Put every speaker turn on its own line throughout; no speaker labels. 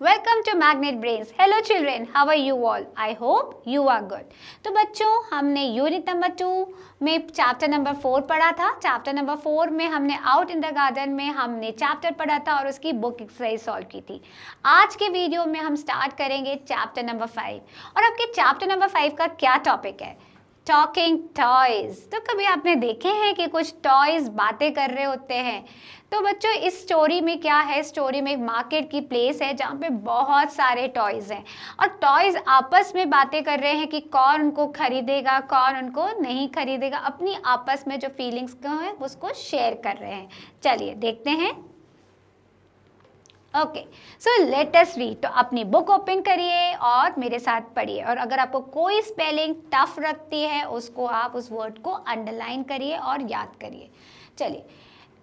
Welcome to Magnet Brains. Hello children, how are you all? I hope you are good. तो बच्चों हमने unit number 2 में chapter number 4 पढ़ा था. Chapter number 4 में हमने आउट इन द गार्डन में हमने चैप्टर पढ़ा था और उसकी बुक एक्सरसाइज सॉल्व की थी. आज के वीडियो में हम स्टार्ट करेंगे चैप्टर नंबर 5. और आपके चैप्टर नंबर 5 का क्या टॉपिक है? Talking toys. तो कभी आपने देखे हैं कि कुछ टॉयज बातें कर रहे होते हैं? तो बच्चों इस स्टोरी में क्या है, स्टोरी में एक मार्केट की प्लेस है जहाँ पे बहुत सारे टॉयज हैं और टॉयज आपस में बातें कर रहे हैं कि कौन उनको खरीदेगा कौन उनको नहीं खरीदेगा. अपनी आपस में जो फीलिंग्स को है उसको शेयर कर रहे हैं. चलिए देखते हैं. Okay so let us read. तो अपनी बुक ओपन करिए और मेरे साथ पढ़िए और अगर आपको कोई स्पेलिंग टफ लगती है उसको आप उस वर्ड को अंडरलाइन करिए और याद करिए. चलिए.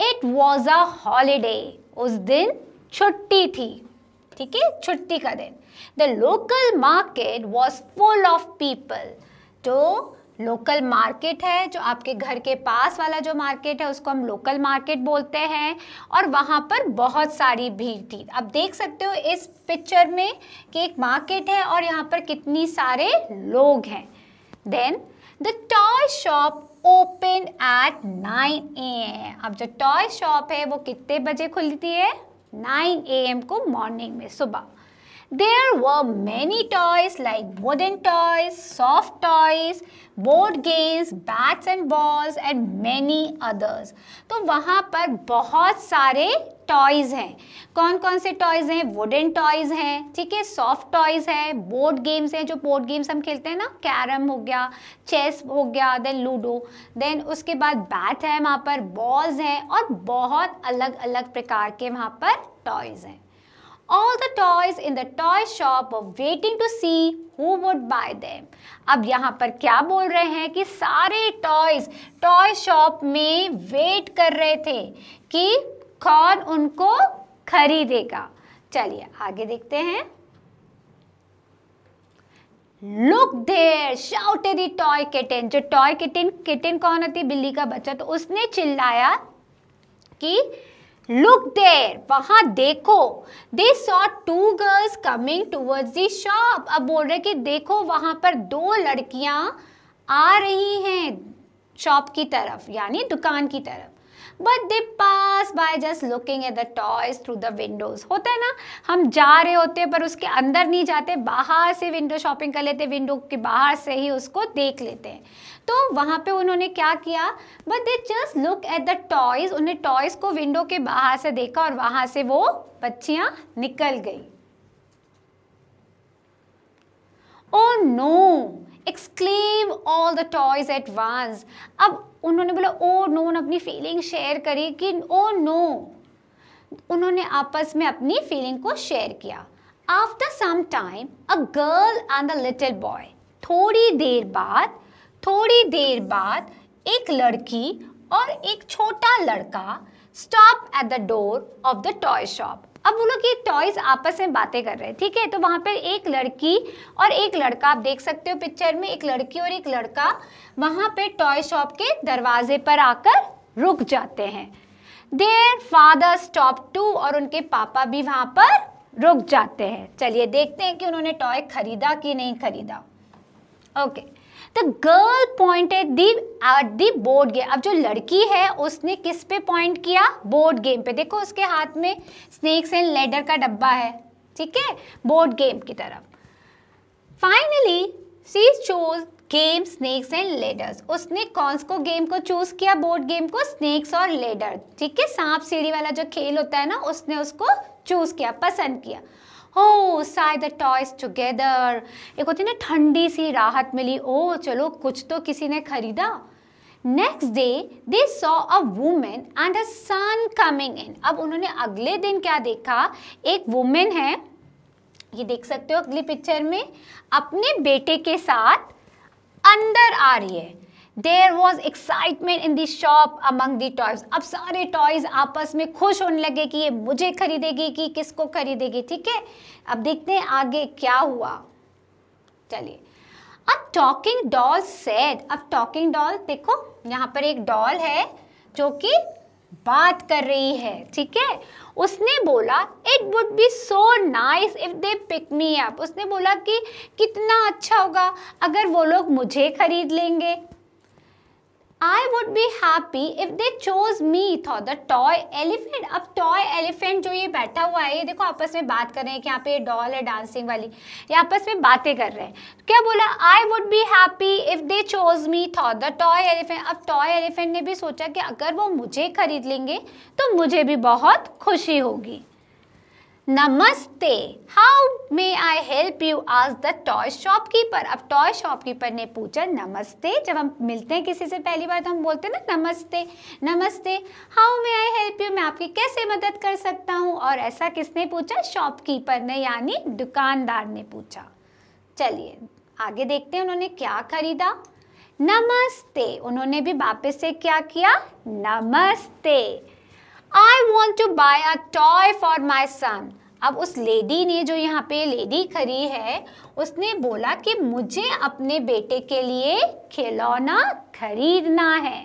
It was a holiday. उस दिन छुट्टी थी. ठीक है, छुट्टी का दिन. The local market was full of people. तो लोकल मार्केट है जो आपके घर के पास वाला जो मार्केट है उसको हम लोकल मार्केट बोलते हैं और वहाँ पर बहुत सारी भीड़ थी. अब देख सकते हो इस पिक्चर में कि एक मार्केट है और यहाँ पर कितनी सारे लोग हैं. Then the toy shop open at 9 AM. अब जो टॉय शॉप है वो कितने बजे खुलती है? 9 AM को मॉर्निंग में, सुबह. There were many toys like wooden toys, soft toys, board games, bats and balls and many others. तो वहाँ पर बहुत सारे टॉयज हैं. कौन कौन से टॉयज हैं? वुडन टॉयज हैं, ठीक है, सॉफ्ट टॉयज हैं, बोर्ड गेम्स हैं जो बोर्ड गेम्स हम खेलते हैं ना, कैरम हो गया, चेस हो गया, देन लूडो, देन उसके बाद बैट है, वहाँ पर बॉल्स हैं और बहुत अलग अलग प्रकार के वहाँ पर टॉयज हैं. All the toys in the toy shop were waiting to see who would buy them. अब यहाँ पर क्या बोल रहे हैं कि सारे टॉयज टॉय शॉप में वेट कर रहे थे कि कौन उनको खरीदेगा. चलिए आगे देखते हैं. Look there, shouted the toy kitten. जो टॉय किटन कौन होती है? बिल्ली का बच्चा. तो उसने चिल्लाया कि Look there, वहाँ देखो. They saw two girls coming towards the shop. अब बोल रहे कि देखो वहाँ पर दो लड़कियाँ आ रही हैं शॉप की तरफ, यानी दुकान की तरफ. But they pass by just looking at the toys through the windows. होता है ना, हम जा रहे होते हैं पर उसके अंदर नहीं जाते, बाहर से विंडो शॉपिंग कर लेते, विंडो के बाहर से ही उसको देख लेते हैं. तो वहाँ पे उन्होंने क्या किया? But they just look at the toys. उन्हें टॉयज को विंडो के बाहर से देखा और वहाँ से वो बच्चियाँ निकल गई. Oh no! Exclaim all the toys at once. अब उन्होंने बोला oh no, अपनी फीलिंग शेयर करी कि oh no. उन्होंने आपस में अपनी फीलिंग को शेयर किया. After some time, a girl and a little boy. थोड़ी देर बाद एक लड़की और एक छोटा लड़का stop at the door of the toy shop. अब वो लोग ये टॉयज आपस में बातें कर रहे हैं, ठीक है. तो वहाँ पर एक लड़की और एक लड़का, आप देख सकते हो पिक्चर में, एक लड़की और एक लड़का वहाँ पे टॉय शॉप के दरवाजे पर आकर रुक जाते हैं. Their father stop too. और उनके पापा भी वहाँ पर रुक जाते हैं. चलिए देखते हैं कि उन्होंने टॉय खरीदा कि नहीं खरीदा. Okay. The girl pointed at the board game. अब जो लड़की है उसने किस पे पॉइंट किया? बोर्ड गेम पे. देखो उसके हाथ में स्नेक्स एंड लेडर का डब्बा है, ठीक है, बोर्ड गेम की तरफ. Finally, she chose game snakes and ladders. उसने कौन को गेम को चूज किया? बोर्ड गेम को, स्नेक्स और लेडर, ठीक है, सांप सीढ़ी वाला जो खेल होता है ना, उसने उसको चूज किया, पसंद किया. Oh, sigh the toys together. एक होती है ना ठंडी सी राहत मिली. ओ चलो कुछ तो किसी ने खरीदा. Next day, they saw a woman and her son coming in. अब उन्होंने अगले दिन क्या देखा? एक वुमेन है, ये देख सकते हो अगली पिक्चर में, अपने बेटे के साथ अंदर आ रही है. There was excitement in the shop among the toys. अब सारे टॉयज आपस में खुश होने लगे कि ये मुझे खरीदेगी कि किसको खरीदेगी, ठीक है. अब देखते हैं आगे क्या हुआ. चलिए. A talking doll said. अब talking doll देखो यहाँ पर एक डॉल है जो कि बात कर रही है, ठीक है. उसने बोला it would be so nice if they pick me up. उसने बोला कि कितना अच्छा होगा अगर वो लोग मुझे खरीद लेंगे। I would be happy if they chose me, thought the toy elephant। अब टॉय एलिफेंट जो ये बैठा हुआ है, ये देखो आपस में बात कर रहे हैं कि यहाँ पे ये डॉल है डांसिंग वाली, ये आपस में बातें कर रहे हैं। क्या बोला? I would be happy if they chose me, thought the toy elephant। अब टॉय एलिफेंट ने भी सोचा कि अगर वो मुझे खरीद लेंगे तो मुझे भी बहुत खुशी होगी। नमस्ते, how may I help you, asked the toy shopkeeper. अब टॉय शॉपकीपर ने पूछा नमस्ते। जब हम मिलते हैं किसी से पहली बार तो हम बोलते हैं ना नमस्ते नमस्ते, how may I help you, मैं आपकी कैसे मदद कर सकता हूँ। और ऐसा किसने पूछा? शॉपकीपर ने, यानी दुकानदार ने पूछा। चलिए आगे देखते हैं उन्होंने क्या खरीदा। नमस्ते, उन्होंने भी वापस से क्या किया? नमस्ते। I want to buy a toy for my son। अब उस लेडी ने, जो यहाँ पे लेडी खड़ी है, उसने बोला कि मुझे अपने बेटे के लिए खिलौना खरीदना है।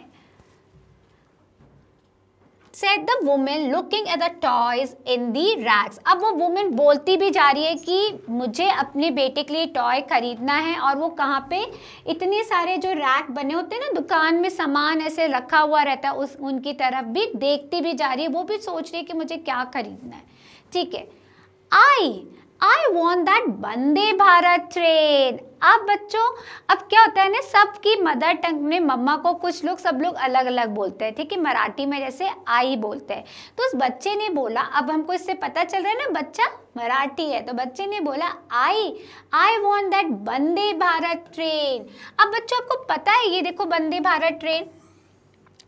Said the woman looking at the toys in the racks। अब वो वुमेन बोलती भी जा रही है कि मुझे अपने बेटे के लिए टॉय खरीदना है, और वो कहाँ पे, इतने सारे जो रैक बने होते हैं ना दुकान में, सामान ऐसे रखा हुआ रहता है, उस उनकी तरफ भी देखती भी जा रही है। वो भी सोच रही है कि मुझे क्या खरीदना है। ठीक है, I want that Vande Bharat train. अब बच्चों, अब क्या होता है ना, सबकी मदर टंग में मम्मा को कुछ लोग, सब लोग अलग अलग बोलते हैं। ठीक है, मराठी में जैसे आई बोलते हैं। तो उस बच्चे ने बोला, अब हमको इससे पता चल रहा है ना बच्चा मराठी है, तो बच्चे ने बोला I want that Vande Bharat train. अब बच्चों आपको पता है, ये देखो वंदे भारत ट्रेन,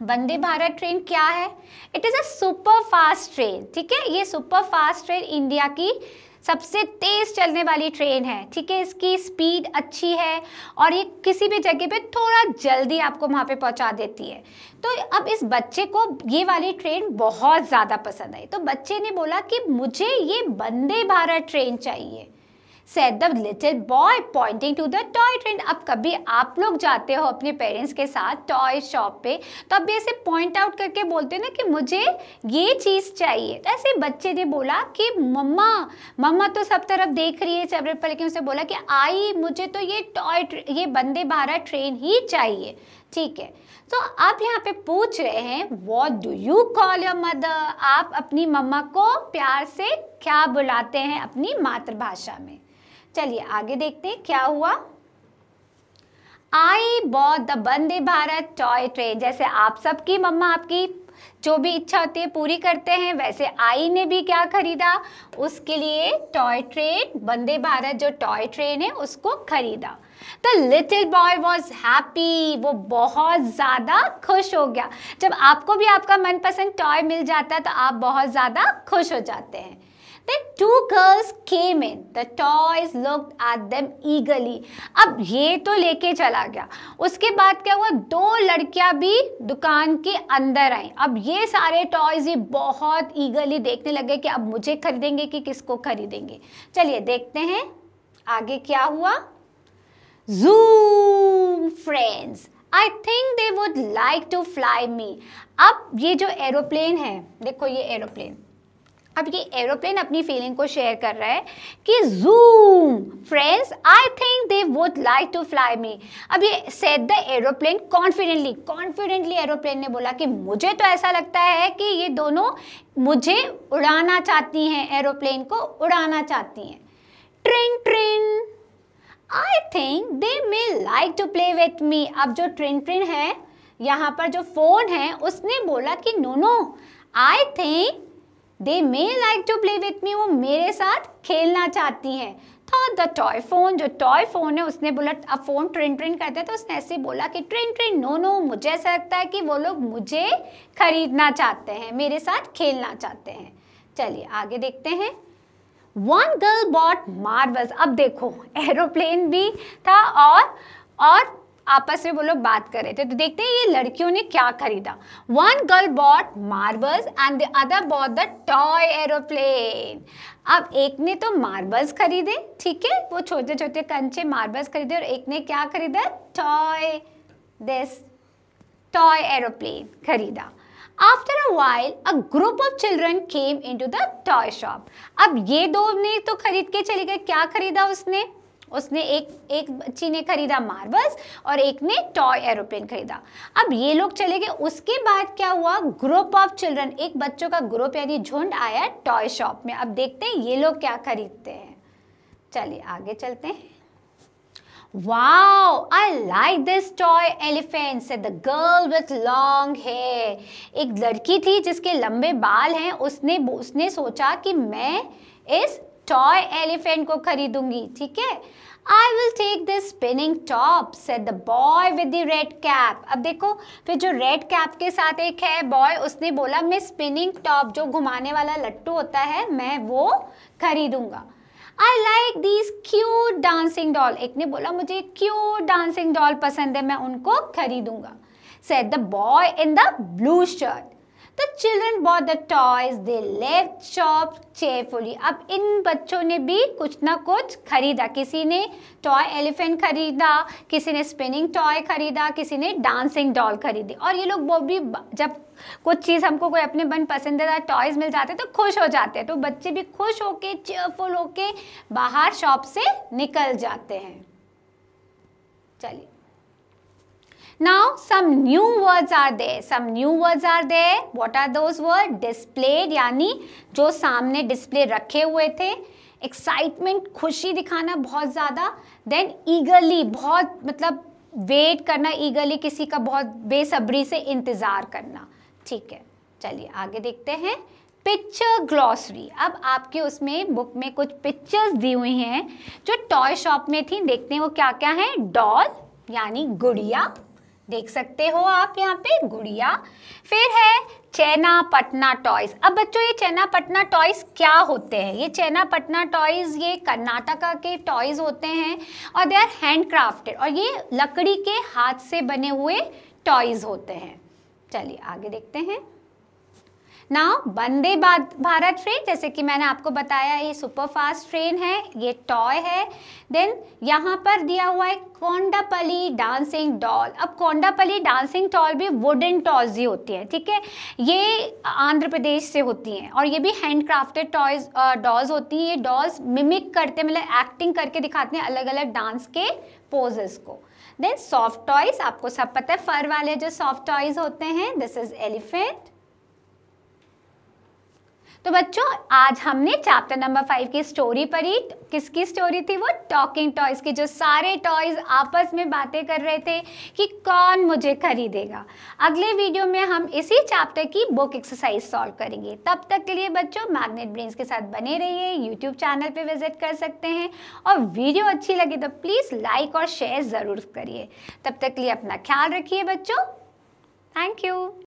वंदे भारत ट्रेन क्या है? It is a super fast train. ठीक है, ये सुपर फास्ट ट्रेन इंडिया की सबसे तेज चलने वाली ट्रेन है। ठीक है, इसकी स्पीड अच्छी है और ये किसी भी जगह पे थोड़ा जल्दी आपको वहाँ पे पहुँचा देती है। तो अब इस बच्चे को ये वाली ट्रेन बहुत ज़्यादा पसंद आई, तो बच्चे ने बोला कि मुझे ये वंदे भारत ट्रेन चाहिए। Said the little boy pointing to the toy train। अब कभी आप लोग जाते हो अपने पेरेंट्स के साथ टॉय शॉप पे, तो अब ऐसे पॉइंट आउट करके बोलते हैं ना कि मुझे ये चीज़ चाहिए। तो ऐसे बच्चे ने बोला कि मम्मा तो सब तरफ देख रही है चैप्टर पर, लेकिन उसे बोला कि आई मुझे तो ये वंदे भारत ट्रेन ही चाहिए। ठीक है, तो आप यहाँ पे पूछ रहे हैं what do you call your mother. आप अपनी मम्मा को प्यार से क्या बुलाते हैं अपनी मातृभाषा में। चलिए आगे देखते हैं क्या हुआ। I bought the Vande Bharat toy train. जैसे आप सबकी मम्मा आपकी जो भी इच्छा होती है पूरी करते हैं, वैसे आई ने भी क्या खरीदा? उसके लिए टॉय ट्रेन, वंदे भारत जो टॉय ट्रेन है उसको खरीदा। The little boy was happy. वो बहुत ज़्यादा खुश हो गया। जब आपको भी आपका मनपसंद टॉय मिल जाता है तो आप बहुत ज़्यादा खुश हो जाते हैं। Then two girls came in. The toys looked at them eagerly। अब ये तो लेके चला गया, उसके बाद क्या हुआ? दो लड़कियां भी दुकान के अंदर आई। अब ये सारे टॉयज ही बहुत ईगरली देखने लगे कि अब मुझे खरीदेंगे कि किसको खरीदेंगे। चलिए देखते हैं आगे क्या हुआ। Zoom friends, I think they would like to fly me। अब ये जो एरोप्लेन है, देखो ये एरोप्लेन, अब ये एरोप्लेन अपनी फीलिंग को शेयर कर रहा है कि zoom friends, I think they would like to fly me. अब ये said the aeroplane confidently aeroplane ने बोला कि मुझे तो ऐसा लगता है कि ये दोनों मुझे उड़ाना चाहती हैं, एरोप्लेन को उड़ाना चाहती हैं। ट्रिन ट्रिन, I think they may like to play with me. अब जो ट्रिन ट्रिन है, यहाँ पर जो फ़ोन है, उसने बोला कि no, I think they may like to play with me. वो मेरे साथ खेलना चाहती हैं। तो द टॉय फोन, जो टॉय फोन है, उसने बोला, अब फोन ट्रिन ट्रिन करते हैं तो उसने ऐसे बोला कि ट्रिन ट्रिन नो, मुझे ऐसा लगता है कि वो लोग मुझे खरीदना चाहते हैं, मेरे साथ खेलना चाहते हैं। चलिए आगे देखते हैं। One girl bought marbles. अब देखो एरोप्लेन भी था और आपस में वो लोग बात कर रहे थे, तो देखते हैं ये लड़कियों ने क्या खरीदा। One girl bought marbles and the other bought the toy aeroplane. अब एक ने तो मार्बल्स खरीदे, ठीक है, वो छोटे छोटे कंचे मार्बल्स खरीदे, और एक ने क्या खरीदा? टॉय एरोप्लेन खरीदा। After a while, a group of children came into the toy shop. अब ये दो ने तो खरीद के चले गए. क्या खरीदा उसने? उसने एक बच्ची ने खरीदा मार्बल्स और एक ने टॉय एरोप्लेन खरीदा. अब ये लोग चले गए. उसके बाद क्या हुआ? ग्रुप ऑफ चिल्ड्रन, एक बच्चों का ग्रुप यानी झुंड आया टॉय शॉप में. अब देखते हैं ये लोग क्या खरीदते हैं. चलिए आगे चलते हैं. Wow, I like this toy elephant, said the girl with long hair. एक लड़की थी जिसके लंबे बाल हैं. उसने सोचा कि मैं इस टॉय एलिफेंट को खरीदूंगी. ठीक है. I will take this spinning top, said the boy with the red cap. अब देखो फिर जो रेड कैप के साथ एक है बॉय, उसने बोला मैं स्पिनिंग टॉप, जो घुमाने वाला लट्टू होता है, मैं वो खरीदूंगा. I like these cute dancing doll. एक ने बोला मुझे cute dancing doll पसंद है, मैं उनको खरीदूंगा. Said the boy in the blue shirt. The children bought the toys. They left shop cheerfully. अब इन बच्चों ने भी कुछ ना कुछ खरीदा. किसी ने टॉय एलिफेंट खरीदा, किसी ने स्पिनिंग टॉय खरीदा, किसी ने डांसिंग डॉल खरीदी. और ये लोग वो भी जब कुछ चीज़ हमको कोई अपने मन पसंदीदा टॉयज मिल जाते तो खुश हो जाते हैं. तो बच्चे भी खुश होके चीयरफुल होके बाहर शॉप से निकल जाते हैं. चलिए. Now some new words are there. Some new words are there. What are those words? Displayed यानी जो सामने डिस्प्ले रखे हुए थे. Excitement खुशी दिखाना बहुत ज़्यादा. Then eagerly बहुत मतलब वेट करना, eagerly किसी का बहुत बेसब्री से इंतज़ार करना. ठीक है. चलिए आगे देखते हैं. Picture glossary. अब आपके उसमें बुक में कुछ पिक्चर्स दी हुई हैं जो टॉय शॉप में थी. देखते हैं वो क्या क्या है. डॉल यानी गुड़िया, देख सकते हो आप यहाँ पे गुड़िया. फिर है चेना पटना टॉयज. अब बच्चों ये चेना पटना टॉयज क्या होते हैं? ये चेना पटना टॉयज ये कर्नाटका के टॉयज होते हैं और दे आर हैंड क्राफ्टेड, और ये लकड़ी के हाथ से बने हुए टॉयज होते हैं. चलिए आगे देखते हैं. नाउ वंदे भारत ट्रेन, जैसे कि मैंने आपको बताया ये सुपर फास्ट ट्रेन है, ये टॉय है. देन यहाँ पर दिया हुआ है कोंडापल्ली डांसिंग डॉल. अब कोंडापल्ली डांसिंग डॉल भी वुडन टॉयज ही होती है. ठीक है. ये आंध्र प्रदेश से होती हैं और ये भी हैंड क्राफ्टेड टॉयज डॉल्स होती हैं. ये डॉल्स मिमिक करते मतलब एक्टिंग करके दिखाते हैं अलग अलग डांस के पोजेस को. देन सॉफ्ट टॉयज, आपको सब पता है फर वाले जो सॉफ्ट टॉयज होते हैं. This is elephant. तो बच्चों आज हमने चैप्टर नंबर 5 की स्टोरी पढ़ी. किसकी स्टोरी थी? वो टॉकिंग टॉयज की, जो सारे टॉयज आपस में बातें कर रहे थे कि कौन मुझे खरीदेगा. अगले वीडियो में हम इसी चैप्टर की बुक एक्सरसाइज सॉल्व करेंगे. तब तक के लिए बच्चों मैग्नेट ब्रेन्स के साथ बने रहिए. यूट्यूब चैनल पे विजिट कर सकते हैं और वीडियो अच्छी लगी तो प्लीज़ लाइक और शेयर ज़रूर करिए. तब तक के लिए अपना ख्याल रखिए बच्चों. Thank you.